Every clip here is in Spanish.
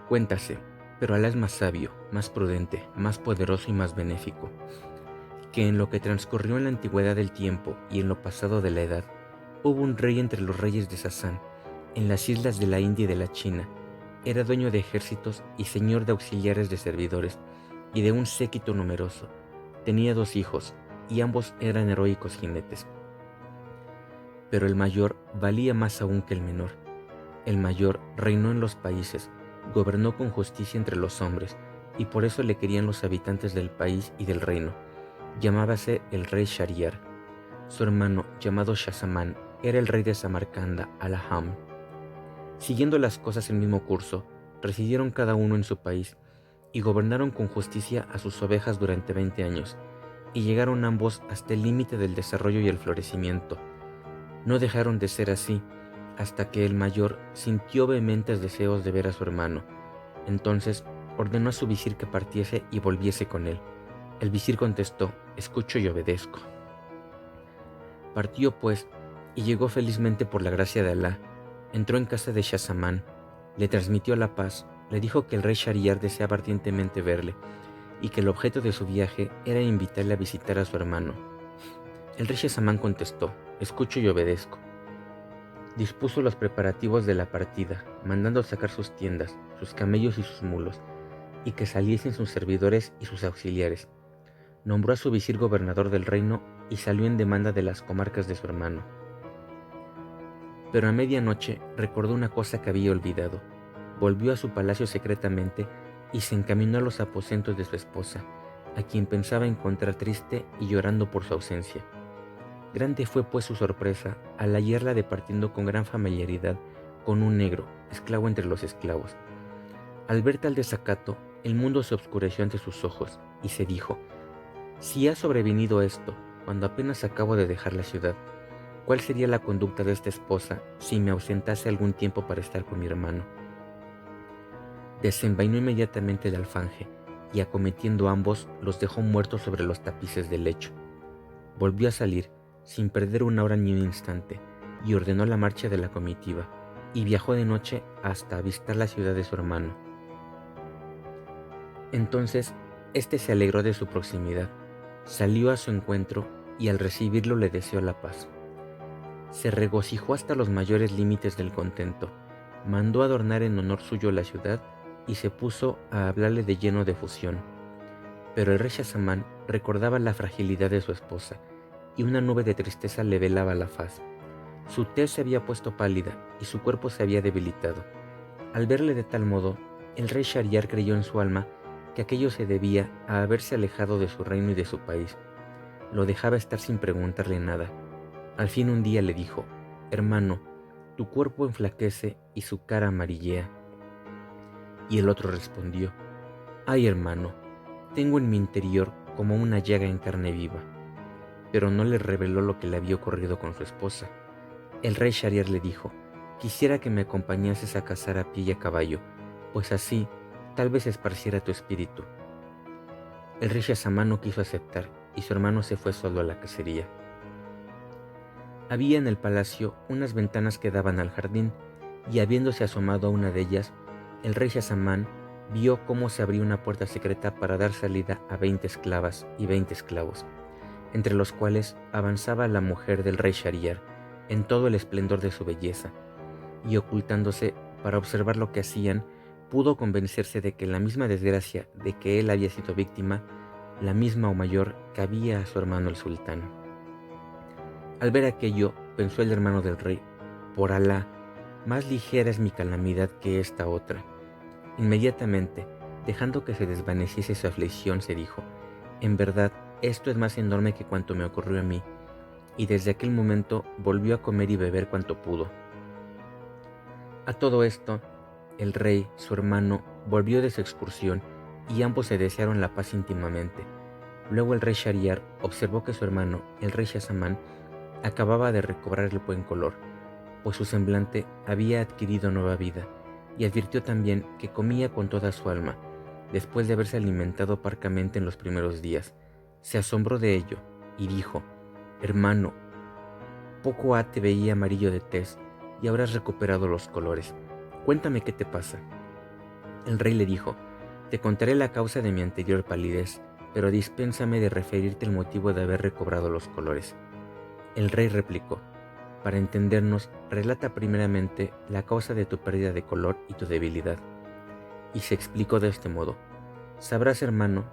Cuéntase, pero Alá es más sabio, más prudente, más poderoso y más benéfico, que en lo que transcurrió en la antigüedad del tiempo y en lo pasado de la edad, hubo un rey entre los reyes de Sasán, en las islas de la India y de la China. Era dueño de ejércitos y señor de auxiliares de servidores y de un séquito numeroso. Tenía 2 hijos, y ambos eran heroicos jinetes. Pero el mayor valía más aún que el menor. El mayor reinó en los países, gobernó con justicia entre los hombres, y por eso le querían los habitantes del país y del reino. Llamábase el rey Shahryar. Su hermano, llamado Shahzaman, era el rey de Samarcanda, Alaham. Siguiendo las cosas el mismo curso, residieron cada uno en su país, y gobernaron con justicia a sus ovejas durante 20 años, y llegaron ambos hasta el límite del desarrollo y el florecimiento. No dejaron de ser así, hasta que el mayor sintió vehementes deseos de ver a su hermano. Entonces ordenó a su visir que partiese y volviese con él. El visir contestó: escucho y obedezco. Partió pues, y llegó felizmente por la gracia de Alá. Entró en casa de Shahzaman, le transmitió la paz, le dijo que el rey Shahryar deseaba ardientemente verle, y que el objeto de su viaje era invitarle a visitar a su hermano. El rey Shahzaman contestó: escucho y obedezco. Dispuso los preparativos de la partida, mandando sacar sus tiendas, sus camellos y sus mulos, y que saliesen sus servidores y sus auxiliares. Nombró a su visir gobernador del reino y salió en demanda de las comarcas de su hermano. Pero a medianoche recordó una cosa que había olvidado. Volvió a su palacio secretamente y se encaminó a los aposentos de su esposa, a quien pensaba encontrar triste y llorando por su ausencia. Grande fue pues su sorpresa al hallarla departiendo con gran familiaridad con un negro, esclavo entre los esclavos. Al ver tal desacato, el mundo se obscureció ante sus ojos, y se dijo: si ha sobrevenido esto, cuando apenas acabo de dejar la ciudad, ¿cuál sería la conducta de esta esposa si me ausentase algún tiempo para estar con mi hermano? Desenvainó inmediatamente el alfanje, y acometiendo a ambos, los dejó muertos sobre los tapices del lecho. Volvió a salir, sin perder una hora ni un instante, y ordenó la marcha de la comitiva, y viajó de noche hasta avistar la ciudad de su hermano. Entonces, éste se alegró de su proximidad, salió a su encuentro, y al recibirlo le deseó la paz. Se regocijó hasta los mayores límites del contento, mandó adornar en honor suyo la ciudad, y se puso a hablarle de lleno de efusión. Pero el rey Shahzaman recordaba la fragilidad de su esposa, y una nube de tristeza le velaba la faz. Su tez se había puesto pálida y su cuerpo se había debilitado. Al verle de tal modo, el rey Shahryar creyó en su alma que aquello se debía a haberse alejado de su reino y de su país. Lo dejaba estar sin preguntarle nada. Al fin un día le dijo: hermano, tu cuerpo enflaquece y su cara amarillea. Y el otro respondió: ay, hermano, tengo en mi interior como una llaga en carne viva. Pero no le reveló lo que le había ocurrido con su esposa. El rey Shahryar le dijo: quisiera que me acompañases a cazar a pie y a caballo, pues así tal vez esparciera tu espíritu. El rey Shahzaman no quiso aceptar, y su hermano se fue solo a la cacería. Había en el palacio unas ventanas que daban al jardín, y habiéndose asomado a una de ellas, el rey Shahzaman vio cómo se abría una puerta secreta para dar salida a 20 esclavas y 20 esclavos, entre los cuales avanzaba la mujer del rey Shahryar en todo el esplendor de su belleza, y ocultándose para observar lo que hacían, pudo convencerse de que la misma desgracia de que él había sido víctima, la misma o mayor, cabía a su hermano el sultán. Al ver aquello, pensó el hermano del rey: por Alá, más ligera es mi calamidad que esta otra. Inmediatamente, dejando que se desvaneciese su aflicción, se dijo: en verdad, esto es más enorme que cuanto me ocurrió a mí. Y desde aquel momento volvió a comer y beber cuanto pudo. A todo esto, el rey, su hermano, volvió de su excursión, y ambos se desearon la paz íntimamente. Luego el rey Shahryar observó que su hermano, el rey Shahzaman, acababa de recobrar el buen color, pues su semblante había adquirido nueva vida, y advirtió también que comía con toda su alma, después de haberse alimentado parcamente en los primeros días. Se asombró de ello, y dijo: hermano, poco ha te veía amarillo de tez, y ahora has recuperado los colores. Cuéntame qué te pasa. El rey le dijo: «Te contaré la causa de mi anterior palidez, pero dispénsame de referirte el motivo de haber recobrado los colores». El rey replicó: «Para entendernos, relata primeramente la causa de tu pérdida de color y tu debilidad». Y se explicó de este modo: «Sabrás, hermano,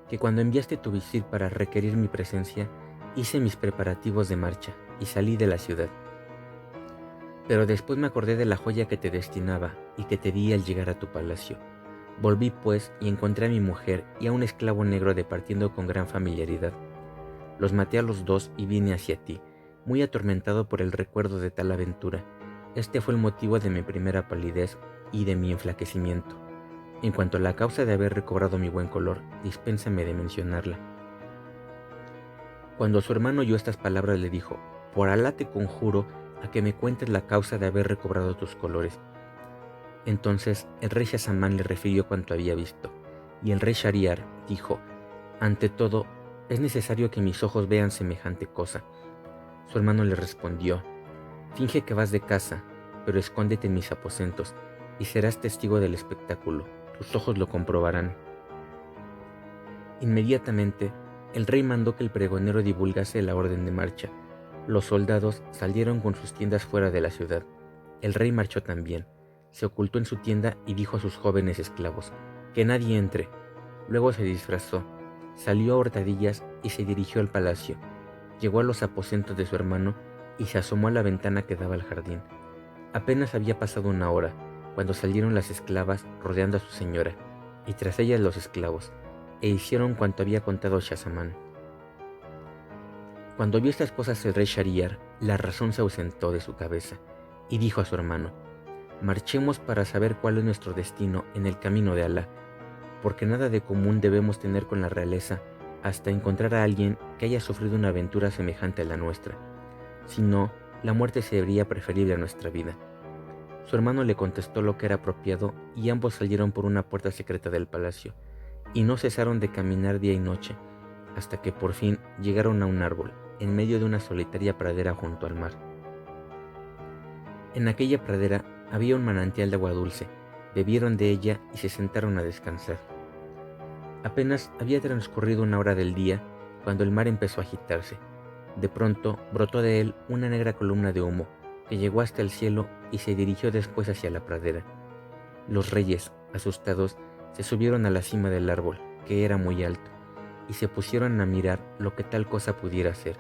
que cuando enviaste tu visir para requerir mi presencia, hice mis preparativos de marcha y salí de la ciudad. Pero después me acordé de la joya que te destinaba y que te di al llegar a tu palacio. Volví pues y encontré a mi mujer y a un esclavo negro departiendo con gran familiaridad. Los maté a los dos y vine hacia ti, muy atormentado por el recuerdo de tal aventura. Este fue el motivo de mi primera palidez y de mi enflaquecimiento. En cuanto a la causa de haber recobrado mi buen color, dispénsame de mencionarla». Cuando su hermano oyó estas palabras, le dijo: «Por Alá te conjuro a que me cuentes la causa de haber recobrado tus colores». Entonces el rey Shahzaman le refirió cuanto había visto, y el rey Shahriar dijo: «Ante todo, es necesario que mis ojos vean semejante cosa». Su hermano le respondió: «Finge que vas de caza, pero escóndete en mis aposentos, y serás testigo del espectáculo. Tus ojos lo comprobarán». Inmediatamente, el rey mandó que el pregonero divulgase la orden de marcha. Los soldados salieron con sus tiendas fuera de la ciudad. El rey marchó también. Se ocultó en su tienda y dijo a sus jóvenes esclavos: «Que nadie entre». Luego se disfrazó, salió a hurtadillas y se dirigió al palacio. Llegó a los aposentos de su hermano y se asomó a la ventana que daba al jardín. Apenas había pasado una hora, cuando salieron las esclavas rodeando a su señora, y tras ellas los esclavos, e hicieron cuanto había contado Shahzaman. Cuando vio estas cosas el rey Shahriar, la razón se ausentó de su cabeza, y dijo a su hermano: «Marchemos para saber cuál es nuestro destino en el camino de Alá, porque nada de común debemos tener con la realeza hasta encontrar a alguien que haya sufrido una aventura semejante a la nuestra. Si no, la muerte sería preferible a nuestra vida». Su hermano le contestó lo que era apropiado y ambos salieron por una puerta secreta del palacio, y no cesaron de caminar día y noche, hasta que por fin llegaron a un árbol, en medio de una solitaria pradera junto al mar. En aquella pradera había un manantial de agua dulce. Bebieron de ella y se sentaron a descansar. Apenas había transcurrido una hora del día cuando el mar empezó a agitarse. De pronto brotó de él una negra columna de humo que llegó hasta el cielo y se dirigió después hacia la pradera. Los reyes, asustados, se subieron a la cima del árbol, que era muy alto, y se pusieron a mirar lo que tal cosa pudiera ser.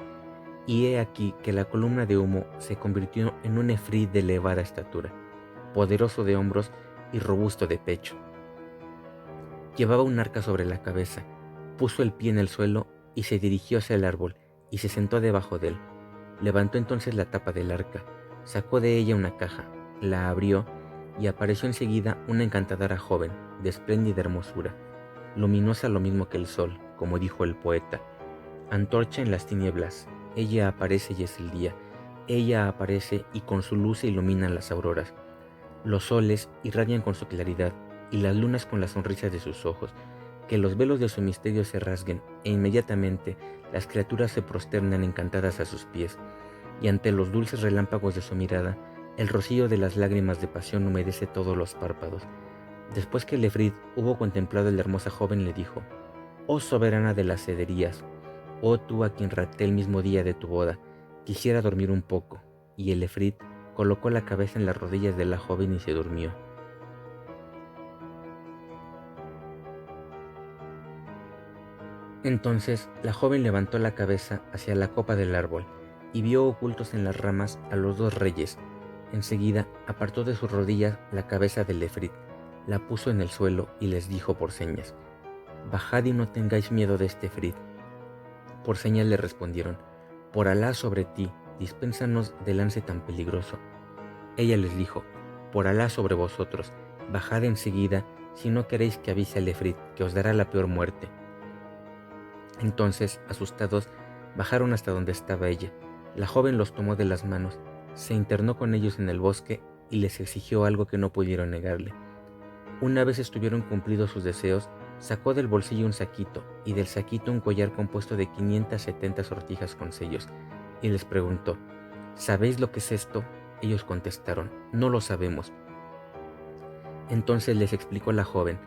Y he aquí que la columna de humo se convirtió en un efrit de elevada estatura, poderoso de hombros y robusto de pecho. Llevaba un arca sobre la cabeza, puso el pie en el suelo y se dirigió hacia el árbol y se sentó debajo de él. Levantó entonces la tapa del arca, sacó de ella una caja, la abrió y apareció enseguida una encantadora joven, de espléndida hermosura, luminosa lo mismo que el sol, como dijo el poeta. Antorcha en las tinieblas, ella aparece y es el día, ella aparece y con su luz se iluminan las auroras. Los soles irradian con su claridad y las lunas con la sonrisa de sus ojos. Que los velos de su misterio se rasguen e inmediatamente las criaturas se prosternan encantadas a sus pies, y ante los dulces relámpagos de su mirada, el rocío de las lágrimas de pasión humedece todos los párpados. Después que el efrit hubo contemplado a la hermosa joven, le dijo: «Oh soberana de las cederías, oh tú a quien rapté el mismo día de tu boda, quisiera dormir un poco». Y el efrit colocó la cabeza en las rodillas de la joven y se durmió. Entonces la joven levantó la cabeza hacia la copa del árbol y vio ocultos en las ramas a los dos reyes. Enseguida apartó de sus rodillas la cabeza del efrit, la puso en el suelo y les dijo por señas: «Bajad y no tengáis miedo de este efrit». Por señas le respondieron: «Por Alá sobre ti, dispénsanos del lance tan peligroso». Ella les dijo: «Por Alá sobre vosotros, bajad enseguida si no queréis que avise al efrit, que os dará la peor muerte». Entonces, asustados, bajaron hasta donde estaba ella. La joven los tomó de las manos, se internó con ellos en el bosque y les exigió algo que no pudieron negarle. Una vez estuvieron cumplidos sus deseos, sacó del bolsillo un saquito y del saquito un collar compuesto de 570 sortijas con sellos, y les preguntó: «¿Sabéis lo que es esto?». Ellos contestaron: «No lo sabemos». Entonces les explicó la joven: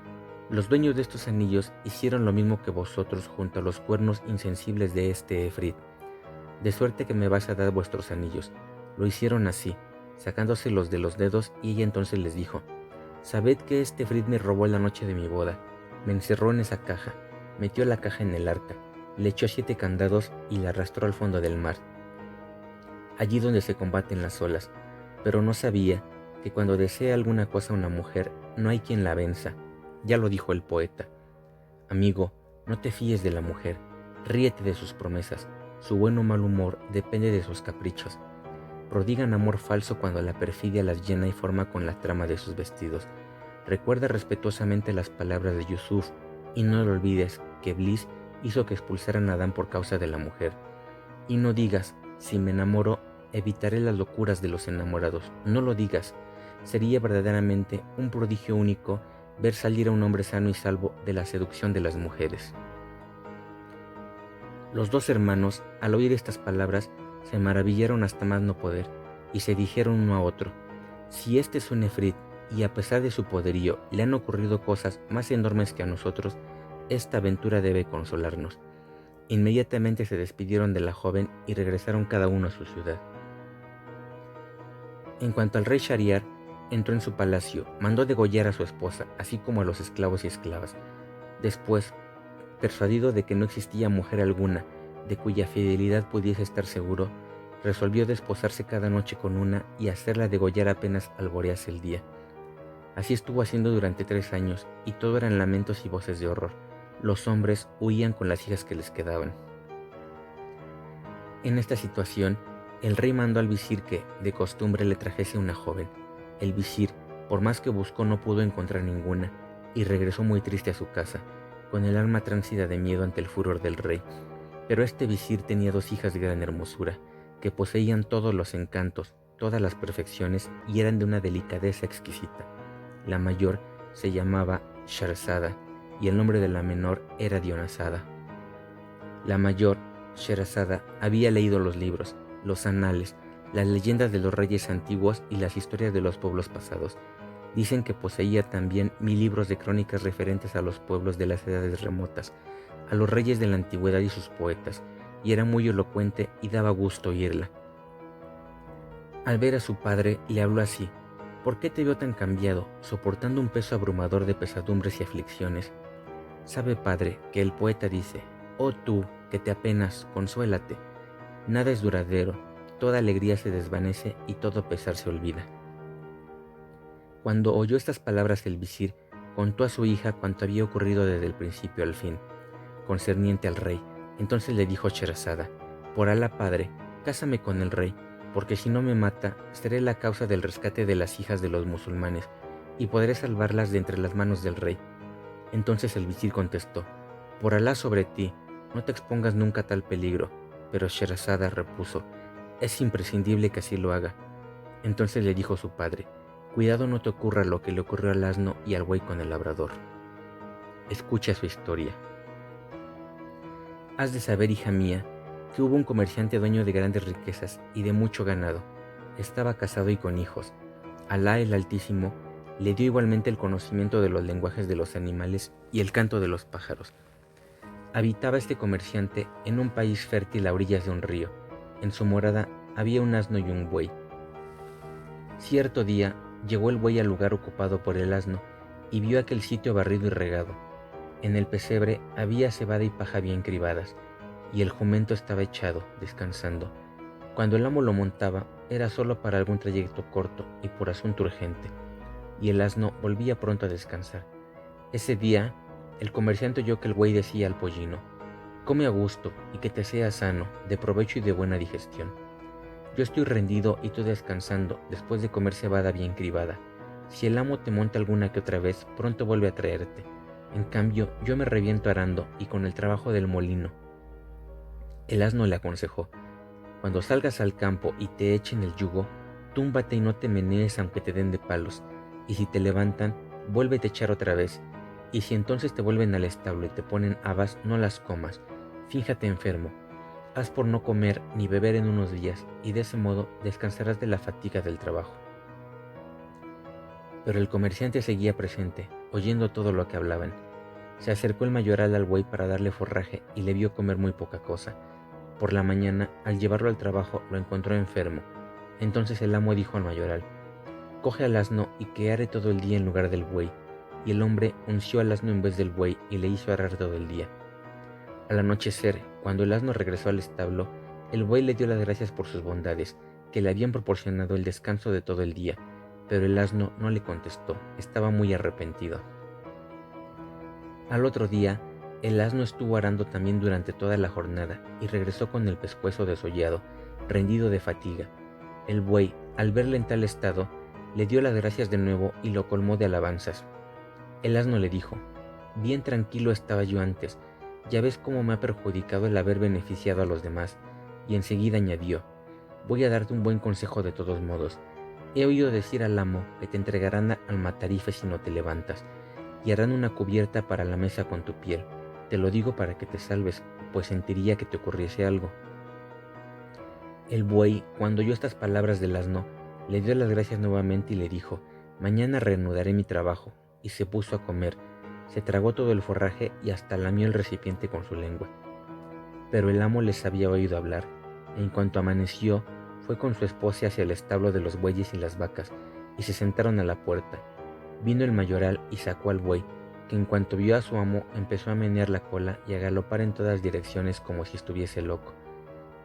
los dueños de estos anillos hicieron lo mismo que vosotros junto a los cuernos insensibles de este efrit, de suerte que me vais a dar vuestros anillos. Lo hicieron así, sacándoselos de los dedos, y ella entonces les dijo: sabed que este efrit me robó la noche de mi boda, me encerró en esa caja, metió la caja en el arca, le echó 7 candados y la arrastró al fondo del mar, allí donde se combaten las olas, pero no sabía que cuando desea alguna cosa una mujer, no hay quien la venza. Ya lo dijo el poeta. Amigo, no te fíes de la mujer, ríete de sus promesas, su buen o mal humor depende de sus caprichos. Prodigan amor falso cuando la perfidia las llena y forma con la trama de sus vestidos. Recuerda respetuosamente las palabras de Yusuf y no lo olvides que Iblis hizo que expulsaran a Adán por causa de la mujer. Y no digas: si me enamoro, evitaré las locuras de los enamorados. No lo digas. Sería verdaderamente un prodigio único ver salir a un hombre sano y salvo de la seducción de las mujeres. Los 2 hermanos, al oír estas palabras, se maravillaron hasta más no poder, y se dijeron uno a otro: si este es un efrit, y a pesar de su poderío le han ocurrido cosas más enormes que a nosotros, esta aventura debe consolarnos. Inmediatamente se despidieron de la joven y regresaron cada uno a su ciudad. En cuanto al rey Shahriar, entró en su palacio, mandó degollar a su esposa, así como a los esclavos y esclavas. Después, persuadido de que no existía mujer alguna de cuya fidelidad pudiese estar seguro, resolvió desposarse cada noche con una y hacerla degollar apenas alborease el día. Así estuvo haciendo durante 3 años, y todo eran lamentos y voces de horror. Los hombres huían con las hijas que les quedaban. En esta situación, el rey mandó al visir que, de costumbre, le trajese una joven. El visir, por más que buscó, no pudo encontrar ninguna, y regresó muy triste a su casa, con el alma tránsida de miedo ante el furor del rey. Pero este visir tenía 2 hijas de gran hermosura, que poseían todos los encantos, todas las perfecciones, y eran de una delicadeza exquisita. La mayor se llamaba Sharazada, y el nombre de la menor era Dionasada. La mayor, Sherazada, había leído los libros, los anales, las leyendas de los reyes antiguos y las historias de los pueblos pasados. Dicen que poseía también 1000 libros de crónicas referentes a los pueblos de las edades remotas, a los reyes de la antigüedad y sus poetas, y era muy elocuente y daba gusto oírla. Al ver a su padre, le habló así: ¿por qué te veo tan cambiado, soportando un peso abrumador de pesadumbres y aflicciones? Sabe, padre, que el poeta dice: oh tú, que te apenas, consuélate. Nada es duradero, toda alegría se desvanece y todo pesar se olvida. Cuando oyó estas palabras el visir, contó a su hija cuanto había ocurrido desde el principio al fin, concerniente al rey. Entonces le dijo Sherazada: por Alá, padre, cásame con el rey, porque si no me mata, seré la causa del rescate de las hijas de los musulmanes, y podré salvarlas de entre las manos del rey. Entonces el visir contestó: por Alá sobre ti, no te expongas nunca a tal peligro. Pero Sherazada repuso: es imprescindible que así lo haga. Entonces le dijo su padre: cuidado no te ocurra lo que le ocurrió al asno y al buey con el labrador. Escucha su historia. Has de saber, hija mía, que hubo un comerciante dueño de grandes riquezas y de mucho ganado. Estaba casado y con hijos. Alá el Altísimo le dio igualmente el conocimiento de los lenguajes de los animales y el canto de los pájaros. Habitaba este comerciante en un país fértil a orillas de un río. En su morada había un asno y un buey. Cierto día llegó el buey al lugar ocupado por el asno y vio aquel sitio barrido y regado. En el pesebre había cebada y paja bien cribadas, y el jumento estaba echado, descansando. Cuando el amo lo montaba, era solo para algún trayecto corto y por asunto urgente, y el asno volvía pronto a descansar. Ese día, el comerciante oyó que el buey decía al pollino: come a gusto y que te sea sano, de provecho y de buena digestión. Yo estoy rendido y tú descansando después de comer cebada bien cribada. Si el amo te monta alguna que otra vez, pronto vuelve a traerte. En cambio, yo me reviento arando y con el trabajo del molino. El asno le aconsejó: cuando salgas al campo y te echen el yugo, túmbate y no te menees aunque te den de palos, y si te levantan, vuélvete a echar otra vez, y si entonces te vuelven al establo y te ponen habas, no las comas, fíjate enfermo, haz por no comer ni beber en unos días, y de ese modo descansarás de la fatiga del trabajo. Pero el comerciante seguía presente, oyendo todo lo que hablaban. Se acercó el mayoral al buey para darle forraje y le vio comer muy poca cosa. Por la mañana, al llevarlo al trabajo, lo encontró enfermo. Entonces el amo dijo al mayoral: «Coge al asno y que are todo el día en lugar del buey». Y el hombre unció al asno en vez del buey y le hizo arar todo el día. Al anochecer, cuando el asno regresó al establo, el buey le dio las gracias por sus bondades, que le habían proporcionado el descanso de todo el día, pero el asno no le contestó, estaba muy arrepentido. Al otro día, el asno estuvo arando también durante toda la jornada y regresó con el pescuezo desollado, rendido de fatiga. El buey, al verle en tal estado, le dio las gracias de nuevo y lo colmó de alabanzas. El asno le dijo: «Bien tranquilo estaba yo antes, ya ves cómo me ha perjudicado el haber beneficiado a los demás». Y enseguida añadió: «Voy a darte un buen consejo de todos modos. He oído decir al amo que te entregarán al matarife si no te levantas, y harán una cubierta para la mesa con tu piel. Te lo digo para que te salves, pues sentiría que te ocurriese algo». El buey, cuando oyó estas palabras del asno, le dio las gracias nuevamente y le dijo: «Mañana reanudaré mi trabajo», y se puso a comer. Se tragó todo el forraje y hasta lamió el recipiente con su lengua. Pero el amo les había oído hablar. En cuanto amaneció, fue con su esposa hacia el establo de los bueyes y las vacas, y se sentaron a la puerta. Vino el mayoral y sacó al buey, que en cuanto vio a su amo empezó a menear la cola y a galopar en todas direcciones como si estuviese loco.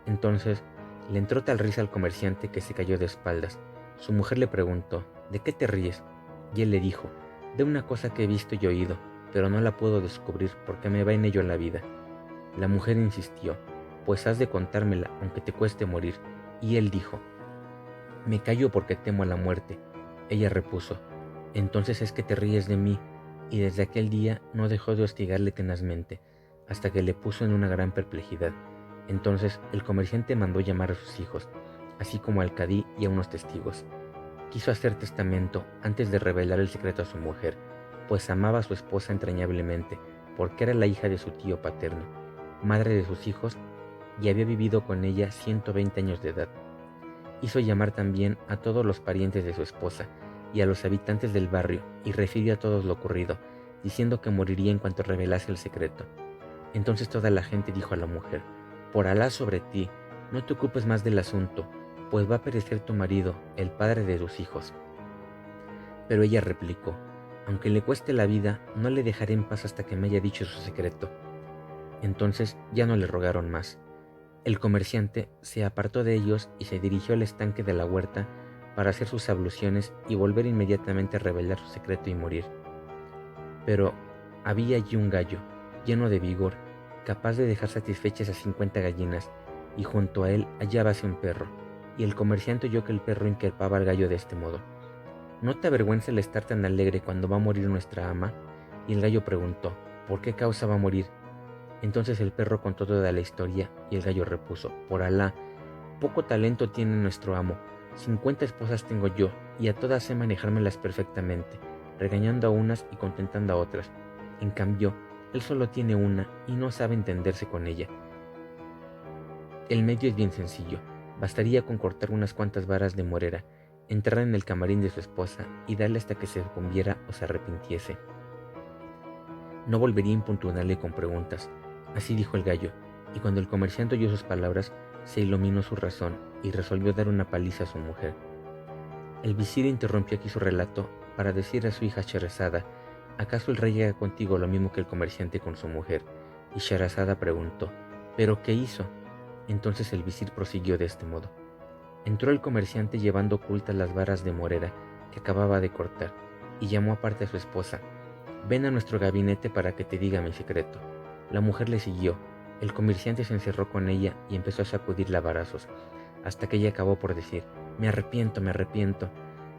Entonces le entró tal risa al comerciante que se cayó de espaldas. Su mujer le preguntó: «¿De qué te ríes?». Y él le dijo: «De una cosa que he visto y oído, pero no la puedo descubrir porque me va en ello la vida». La mujer insistió: «Pues has de contármela, aunque te cueste morir». Y él dijo: «Me callo porque temo a la muerte». Ella repuso: «Entonces es que te ríes de mí». Y desde aquel día no dejó de hostigarle tenazmente, hasta que le puso en una gran perplejidad. Entonces el comerciante mandó llamar a sus hijos, así como al cadí y a unos testigos. Quiso hacer testamento antes de revelar el secreto a su mujer, pues amaba a su esposa entrañablemente, porque era la hija de su tío paterno, madre de sus hijos, y había vivido con ella 120 años de edad. Hizo llamar también a todos los parientes de su esposa y a los habitantes del barrio, y refirió a todos lo ocurrido, diciendo que moriría en cuanto revelase el secreto. Entonces toda la gente dijo a la mujer: «Por Alá sobre ti, no te ocupes más del asunto, pues va a perecer tu marido, el padre de tus hijos». Pero ella replicó: «Aunque le cueste la vida, no le dejaré en paz hasta que me haya dicho su secreto». Entonces ya no le rogaron más. El comerciante se apartó de ellos y se dirigió al estanque de la huerta para hacer sus abluciones y volver inmediatamente a revelar su secreto y morir. Pero había allí un gallo, lleno de vigor, capaz de dejar satisfechas a 50 gallinas, y junto a él hallábase un perro, y el comerciante oyó que el perro increpaba al gallo de este modo: «¿No te avergüenza el estar tan alegre cuando va a morir nuestra ama?». Y el gallo preguntó: «¿Por qué causa va a morir?». Entonces el perro contó toda la historia, y el gallo repuso: «Por Alá, poco talento tiene nuestro amo. 50 esposas tengo yo, y a todas sé manejármelas perfectamente, regañando a unas y contentando a otras. En cambio, él solo tiene una y no sabe entenderse con ella. El medio es bien sencillo. Bastaría con cortar unas cuantas varas de morera, entrar en el camarín de su esposa y darle hasta que se sucumbiera o se arrepintiese. No volvería a importunarle con preguntas». Así dijo el gallo, y cuando el comerciante oyó sus palabras, se iluminó su razón y resolvió dar una paliza a su mujer. El visir interrumpió aquí su relato para decir a su hija Scheherazada: «¿Acaso el rey haga contigo lo mismo que el comerciante con su mujer?». Y Scheherazada preguntó: «¿Pero qué hizo?». Entonces el visir prosiguió de este modo: «Entró el comerciante llevando ocultas las varas de morera que acababa de cortar, y llamó aparte a su esposa: «Ven a nuestro gabinete para que te diga mi secreto». La mujer le siguió. El comerciante se encerró con ella y empezó a sacudirla a varazos, hasta que ella acabó por decir: me arrepiento»,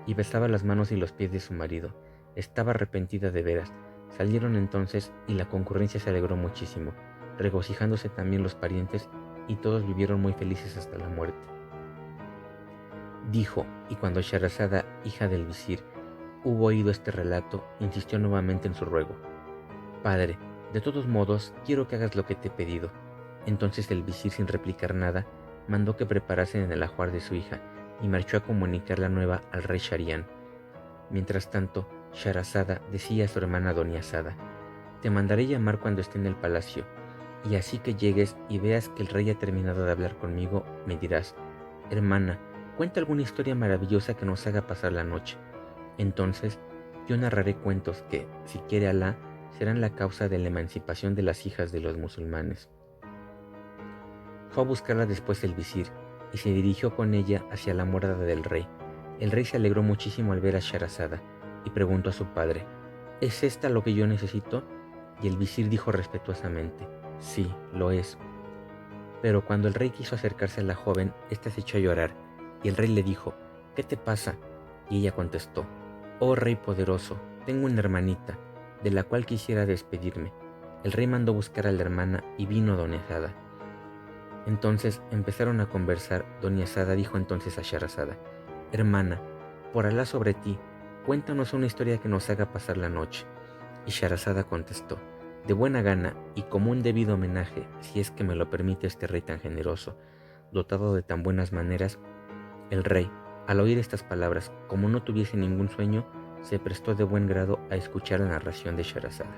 y besaba las manos y los pies de su marido. Estaba arrepentida de veras. Salieron entonces y la concurrencia se alegró muchísimo, regocijándose también los parientes, y todos vivieron muy felices hasta la muerte. Dijo, y cuando Scheherazada, hija del visir, hubo oído este relato, insistió nuevamente en su ruego: «Padre, de todos modos, quiero que hagas lo que te he pedido». Entonces el visir, sin replicar nada, mandó que preparasen el ajuar de su hija y marchó a comunicar la nueva al rey Shahrián. Mientras tanto, Sharazada decía a su hermana Doniazada: «Te mandaré llamar cuando esté en el palacio, y así que llegues y veas que el rey ha terminado de hablar conmigo, me dirás: hermana, cuenta alguna historia maravillosa que nos haga pasar la noche. Entonces yo narraré cuentos que, si quiere Alá, serán la causa de la emancipación de las hijas de los musulmanes». Fue a buscarla después el visir, y se dirigió con ella hacia la morada del rey. El rey se alegró muchísimo al ver a Sharazada, y preguntó a su padre: «¿Es esta lo que yo necesito?». Y el visir dijo respetuosamente: «Sí, lo es». Pero cuando el rey quiso acercarse a la joven, ésta se echó a llorar, y el rey le dijo: «¿Qué te pasa?». Y ella contestó: «Oh rey poderoso, tengo una hermanita, de la cual quisiera despedirme». El rey mandó buscar a la hermana y vino Doniazada. Entonces empezaron a conversar. Doniazada dijo entonces a Sharazada: «Hermana, por Alá sobre ti, cuéntanos una historia que nos haga pasar la noche». Y Sharazada contestó: «De buena gana y como un debido homenaje, si es que me lo permite este rey tan generoso, dotado de tan buenas maneras». El rey, al oír estas palabras, como no tuviese ningún sueño, se prestó de buen grado a escuchar la narración de Sharazada.